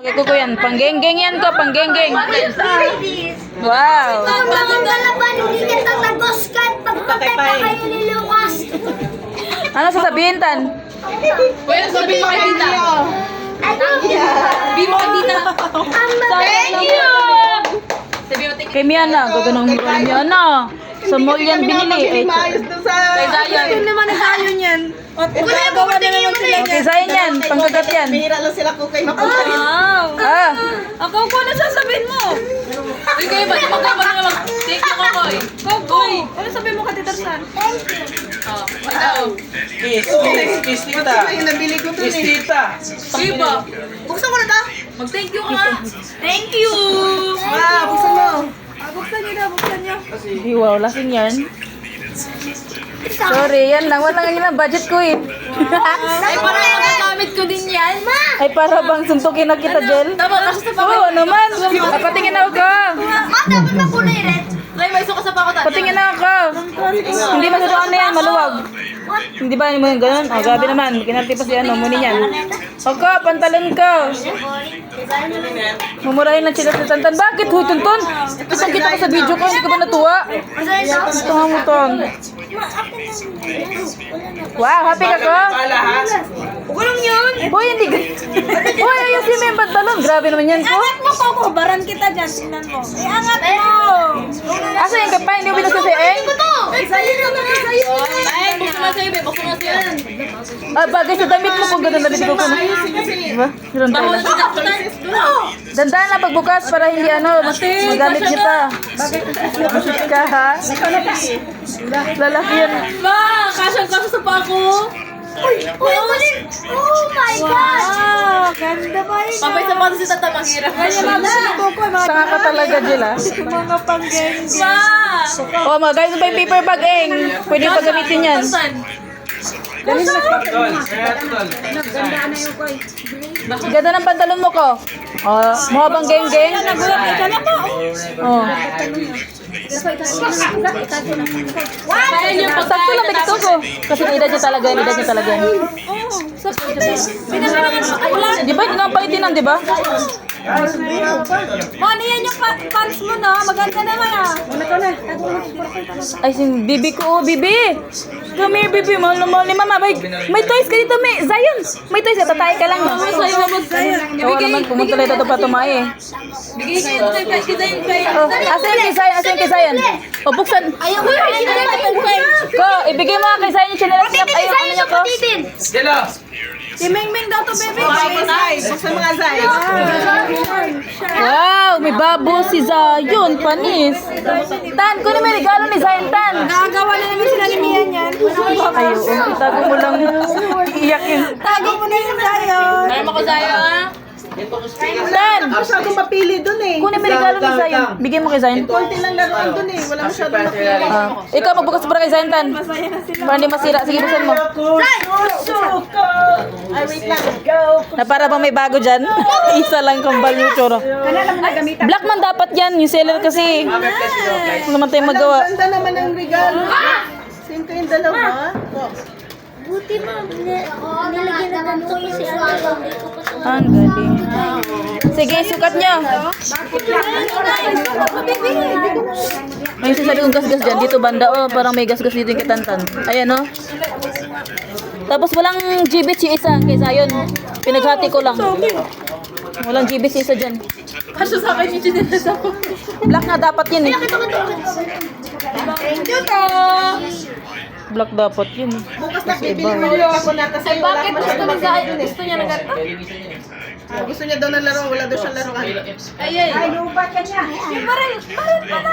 Okay, kuko yan. Panggeng-geng yan ko, panggeng-geng. Wow. Mga galaban, hindi ka tatagoskat. Pagpatay pa kayo niluwas. Ano sasabihin, Tan? Kuya, sabihin mo kay Tita. Sabihin mo kay Tita. Thank you! Sabihin mo, Kay Miana, gaganong mo kay Miana. Sa mall yan binili. kay Zayan. naman na tayo niyan. Gagawa na naman sila. Kay Zayan yan, pangkagat yan. Pihira lang sila kung kayo mapunta rin. Ah, Ako ko na sasabihin mo. Uy, kayo ba? Kayo ba naman? Thank you, Kokoy. Kokoy! Ano sabihin mo kay Tita San? Oh, wala. Kiss tita. Yung nabili ko to eh. Tita. Sige ba? Buksan mo na ta. Mag-thank you ka nga. Thank you! Ah, buksan mo. Buksan niyo na, buksan niyo. wow, lasing yan. Sorry, yan lang. Wala nga yun ang budget ko eh. Ay, parang magagamit ko din yan. Ay, para bang suntukin na kita, Jel? Tama, kasi sa Oo, naman. Ay, patingin ako ka. Dapat na kulay red. Ay, may suka sa pakot. Patingin ako. Hindi masyado ano yan, maluwag. Hindi ba mo yung ganun? Oh, gabi naman. Kinarti pa si ano, muni yan. Ako, pantalon ko. Mumurahin ng chila sa Tantan. Bakit? Huy, Tunton. Isang kita ko sa video ko, hindi ka ba natuwa? Ito nga mo, Ton. Wow, happy ka ko? Walang yun. Boy, hindi ka. Boy, ayusin mo yung pantalon. Grabe naman yan ko. Angat mo ko. Baran kita dyan. Tingnan mo. Angat mo. Asa yung kapay? Hindi mo binasasiin? Sa'yo na mga sa'yo. Ay, buksan mo sa'yo, be. Buksan mo sa'yo. Ah, bagay sa damit mo kung gano'n nabibig ko ko. Diba? Meron tayo Bawal na. sa dakutan. Dandaan na pagbukas para hindi ano, magamit kita. Bakit ka ha? Lalaki yan. Ma, kasyang-kasya sa pako. Uy, oh my God. Ganda ba yun? Papay sa pato si Tata, mahirap. Sanga ka talaga, Jill ha? Mga panggeng. Ma! Oh, mga guys, may paper bag eng. Pwede pa gamitin yan. Ganda ng pantalon mo ko. Oh, mukha bang geng-geng? Oh. Kaya niyo Sakto pagkain lang dito ko. Kasi edad niya talaga, edad niya talaga. Di ba? Hindi naman paitinan, di ba? Ano yan yung pants mo na? Maganda naman ah. Ay, sin bibi ko, oh, bibi. Come here, bibi. Mahal na mahal ni mama. May toys ka dito, may Zion. May toys ka, tatay ka lang. Sa'yo mag-Zion. Oo naman, pumunta lang ito pa tumae. Bigay kayo kay Zion kay... Oh, asan yung kay Zion? Asan yung kay Zion? O, buksan. Ayaw ko kain na Ko, ibigay mo nga kay Zion yung chinelas niya. Ayun, ano niya ko? Dilo. Si Mingming daw to, baby. Buksan mga zay. Wow, may babo si Zion, panis. Tan, kunin mo yung regalo ni Zion, Tan. Gagawa na naman sila ni Mian yan. Ay, oo, tago mo lang. Iiyak yun. Tago mo na yung Zion. Alam mo ko Zion? Tan, Masyadong mapili dun eh. kunin mo yung regalo ni Zion. Bigyan mo kay Zion. Konti lang laruan dun eh. Wala masyadong mapili. Ikaw, magbukas para kay Zion, Tan. Para hindi masira. Sige, buksan mo. Ay, wait lang. Na para bang may bago dyan? Isa lang kambal yung tsura. Black man dapat yan, yung seller kasi. Ano naman tayong magawa. Ganda naman ang regalo. Same kayong dalawa. Buti mo, nilagyan na ganito si Ano. Ang galing. Sige, sukat nyo. May sasabi kong gas-gas dyan. Dito banda, oh. Parang may gas-gas dito yung kitantan. Ayan, oh. Tapos walang GBs yung isa kay Zion. Pinaghati ko lang. Walang GBs yung isa dyan. Kasya sa akin yung chinelas ako. Black nga dapat yun eh. Thank you to! Black dapat yun. Bukas na bibili mo yung ako nata sa'yo. Wala Bakit gusto ni Zion? Gusto niya ng ganito? Gusto niya daw ng laro. Wala daw siyang laruan. Ayay. Yung parang pala